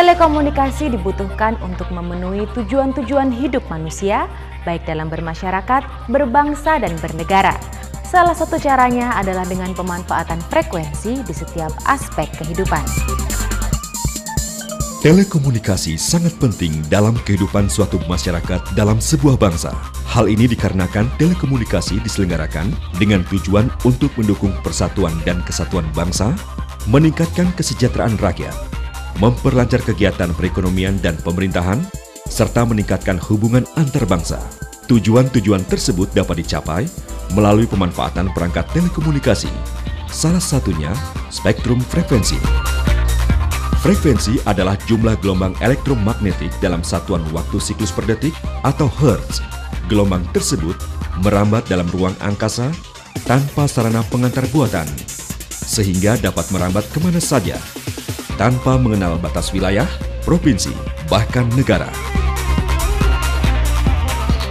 Telekomunikasi dibutuhkan untuk memenuhi tujuan-tujuan hidup manusia, baik dalam bermasyarakat, berbangsa, dan bernegara. Salah satu caranya adalah dengan pemanfaatan frekuensi di setiap aspek kehidupan. Telekomunikasi sangat penting dalam kehidupan suatu masyarakat dalam sebuah bangsa. Hal ini dikarenakan telekomunikasi diselenggarakan dengan tujuan untuk mendukung persatuan dan kesatuan bangsa, meningkatkan kesejahteraan rakyat, memperlancar kegiatan perekonomian dan pemerintahan, serta meningkatkan hubungan antar bangsa. Tujuan-tujuan tersebut dapat dicapai melalui pemanfaatan perangkat telekomunikasi, salah satunya spektrum frekuensi. Frekuensi adalah jumlah gelombang elektromagnetik dalam satuan waktu siklus per detik atau hertz. Gelombang tersebut merambat dalam ruang angkasa tanpa sarana pengantar buatan, sehingga dapat merambat kemana saja, tanpa mengenal batas wilayah, provinsi, bahkan negara.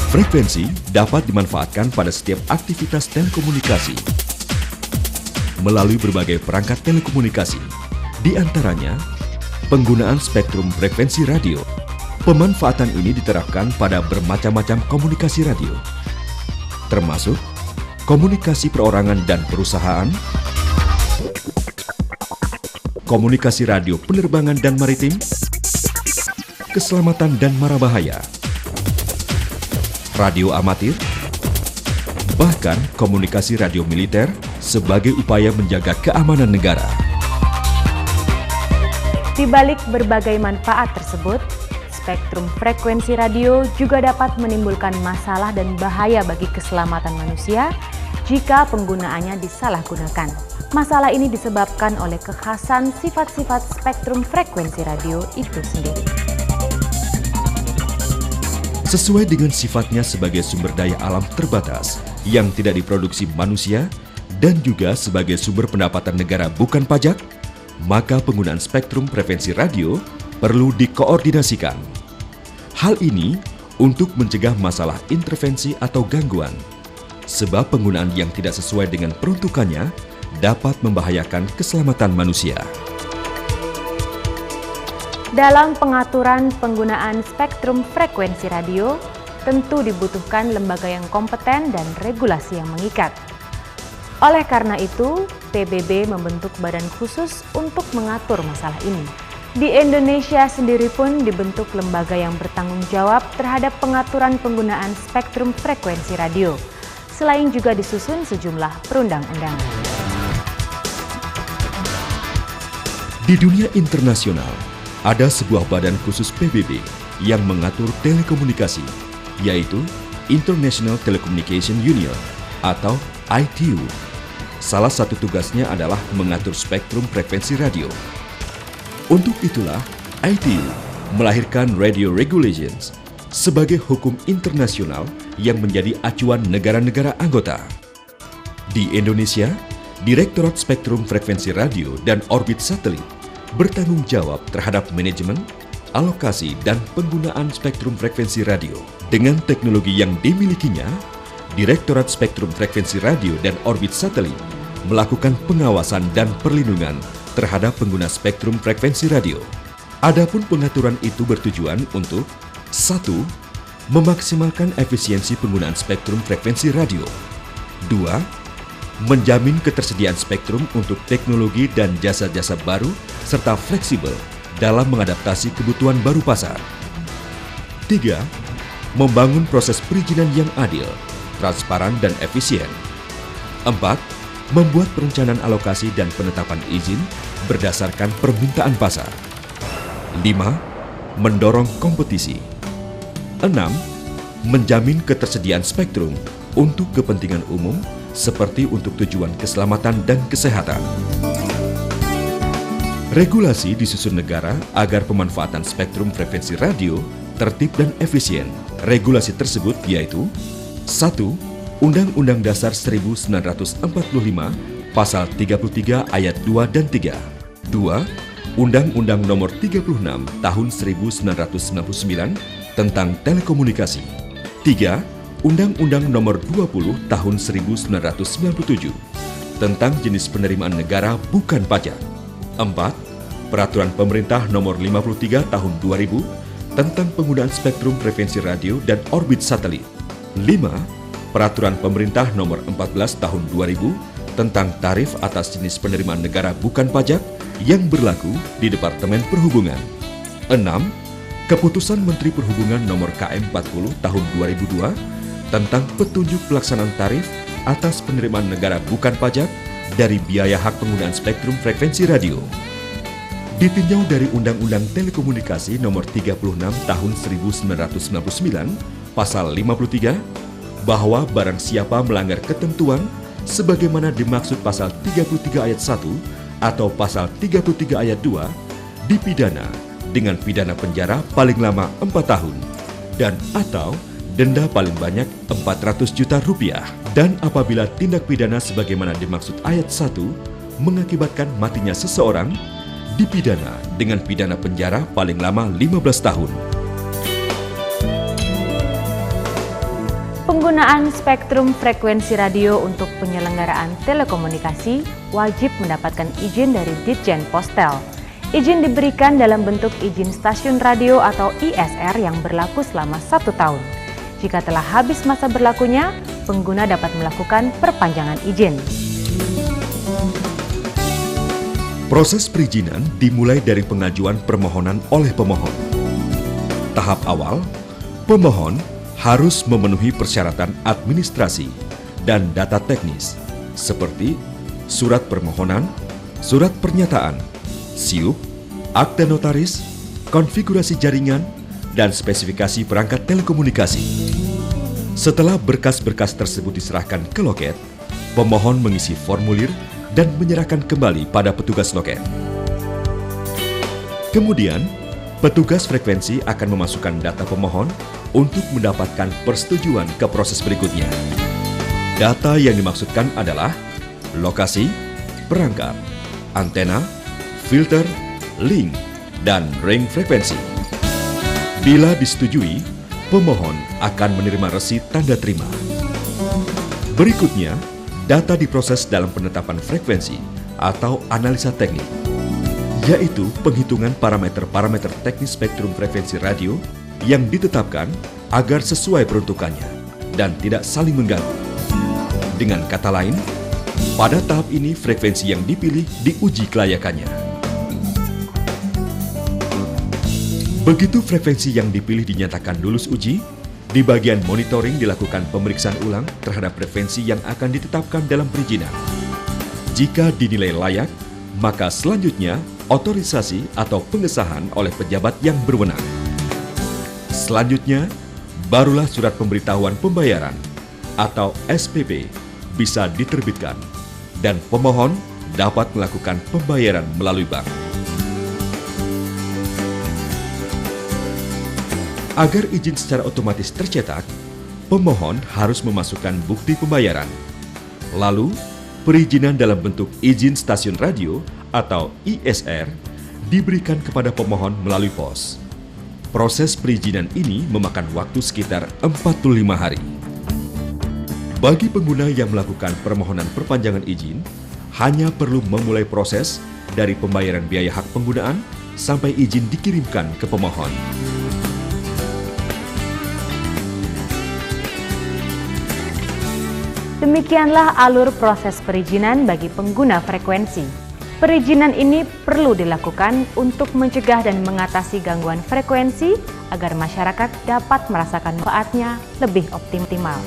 Frekuensi dapat dimanfaatkan pada setiap aktivitas telekomunikasi melalui berbagai perangkat telekomunikasi, di antaranya penggunaan spektrum frekuensi radio. Pemanfaatan ini diterapkan pada bermacam-macam komunikasi radio, termasuk komunikasi perorangan dan perusahaan, komunikasi radio penerbangan dan maritim, keselamatan dan marabahaya, radio amatir, bahkan komunikasi radio militer sebagai upaya menjaga keamanan negara. Di balik berbagai manfaat tersebut, spektrum frekuensi radio juga dapat menimbulkan masalah dan bahaya bagi keselamatan manusia jika penggunaannya disalahgunakan. Masalah ini disebabkan oleh kekhasan sifat-sifat spektrum frekuensi radio itu sendiri. Sesuai dengan sifatnya sebagai sumber daya alam terbatas yang tidak diproduksi manusia dan juga sebagai sumber pendapatan negara bukan pajak, maka penggunaan spektrum frekuensi radio perlu dikoordinasikan. Hal ini untuk mencegah masalah intervensi atau gangguan, sebab penggunaan yang tidak sesuai dengan peruntukannya dapat membahayakan keselamatan manusia. Dalam pengaturan penggunaan spektrum frekuensi radio, tentu dibutuhkan lembaga yang kompeten dan regulasi yang mengikat. Oleh karena itu, PBB membentuk badan khusus untuk mengatur masalah ini. Di Indonesia sendiri pun dibentuk lembaga yang bertanggung jawab terhadap pengaturan penggunaan spektrum frekuensi radio. Selain juga disusun sejumlah perundang-undangan. Di dunia internasional, ada sebuah badan khusus PBB yang mengatur telekomunikasi, yaitu International Telecommunication Union atau ITU. Salah satu tugasnya adalah mengatur spektrum frekuensi radio. Untuk itulah, ITU melahirkan Radio Regulations sebagai hukum internasional yang menjadi acuan negara-negara anggota. Di Indonesia, Direktorat Spektrum Frekuensi Radio dan Orbit Satelit bertanggung jawab terhadap manajemen, alokasi, dan penggunaan spektrum frekuensi radio. Dengan teknologi yang dimilikinya, Direktorat Spektrum Frekuensi Radio dan Orbit Satelit melakukan pengawasan dan perlindungan terhadap pengguna spektrum frekuensi radio. Adapun pengaturan itu bertujuan untuk 1. Memaksimalkan efisiensi penggunaan spektrum frekuensi radio. 2. Menjamin ketersediaan spektrum untuk teknologi dan jasa-jasa baru serta fleksibel dalam mengadaptasi kebutuhan baru pasar. 3. Membangun proses perizinan yang adil, transparan, dan efisien. 4. Membuat perencanaan alokasi dan penetapan izin berdasarkan permintaan pasar. 5. Mendorong kompetisi. 6. Menjamin ketersediaan spektrum untuk kepentingan umum seperti untuk tujuan keselamatan dan kesehatan. Regulasi disusun negara agar pemanfaatan spektrum frekuensi radio tertib dan efisien. Regulasi tersebut yaitu 1. Undang-Undang Dasar 1945 Pasal 33 Ayat 2 dan 3. 2. Undang-Undang Nomor 36 Tahun 1999 tentang Telekomunikasi. 3. Undang-Undang Nomor 20 Tahun 1997 tentang jenis penerimaan negara bukan pajak. 4. Peraturan Pemerintah Nomor 53 Tahun 2000 tentang penggunaan spektrum frekuensi radio dan orbit satelit. 5. Peraturan Pemerintah Nomor 14 Tahun 2000 tentang tarif atas jenis penerimaan negara bukan pajak yang berlaku di Departemen Perhubungan. 6. Keputusan Menteri Perhubungan Nomor KM 40 Tahun 2002 tentang petunjuk pelaksanaan tarif atas penerimaan negara bukan pajak dari biaya hak penggunaan spektrum frekuensi radio. Ditinjau dari Undang-Undang Telekomunikasi Nomor 36 Tahun 1999, Pasal 53, bahwa barang siapa melanggar ketentuan sebagaimana dimaksud Pasal 33 Ayat 1 atau Pasal 33 Ayat 2, dipidana dengan pidana penjara paling lama 4 tahun dan atau denda paling banyak 400 juta rupiah. Dan apabila tindak pidana sebagaimana dimaksud ayat 1 mengakibatkan matinya seseorang, dipidana dengan pidana penjara paling lama 15 tahun. Penggunaan spektrum frekuensi radio untuk penyelenggaraan telekomunikasi wajib mendapatkan izin dari Ditjen Postel. Izin diberikan dalam bentuk izin stasiun radio atau ISR yang berlaku selama 1 tahun. Jika telah habis masa berlakunya, pengguna dapat melakukan perpanjangan izin. Proses perizinan dimulai dari pengajuan permohonan oleh pemohon. Tahap awal, pemohon harus memenuhi persyaratan administrasi dan data teknis seperti surat permohonan, surat pernyataan, SIUP, akte notaris, konfigurasi jaringan, dan spesifikasi perangkat telekomunikasi. Setelah berkas-berkas tersebut diserahkan ke loket, pemohon mengisi formulir dan menyerahkan kembali pada petugas loket. Kemudian, petugas frekuensi akan memasukkan data pemohon untuk mendapatkan persetujuan ke proses berikutnya. Data yang dimaksudkan adalah lokasi, perangkat, antena, filter, link, dan ring frekuensi. Bila disetujui, pemohon akan menerima resi tanda terima. Berikutnya, data diproses dalam penetapan frekuensi atau analisa teknik, yaitu penghitungan parameter-parameter teknis spektrum frekuensi radio yang ditetapkan agar sesuai peruntukannya dan tidak saling mengganggu. Dengan kata lain, pada tahap ini frekuensi yang dipilih diuji kelayakannya. Begitu frekuensi yang dipilih dinyatakan lulus uji, di bagian monitoring dilakukan pemeriksaan ulang terhadap frekuensi yang akan ditetapkan dalam perizinan. Jika dinilai layak, maka selanjutnya otorisasi atau pengesahan oleh pejabat yang berwenang. Selanjutnya, barulah surat pemberitahuan pembayaran atau SPP bisa diterbitkan dan pemohon dapat melakukan pembayaran melalui bank. Agar izin secara otomatis tercetak, pemohon harus memasukkan bukti pembayaran. Lalu, perizinan dalam bentuk izin stasiun radio atau ISR diberikan kepada pemohon melalui pos. Proses perizinan ini memakan waktu sekitar 45 hari. Bagi pengguna yang melakukan permohonan perpanjangan izin, hanya perlu memulai proses dari pembayaran biaya hak penggunaan sampai izin dikirimkan ke pemohon. Demikianlah alur proses perizinan bagi pengguna frekuensi. Perizinan ini perlu dilakukan untuk mencegah dan mengatasi gangguan frekuensi agar masyarakat dapat merasakan manfaatnya lebih optimal.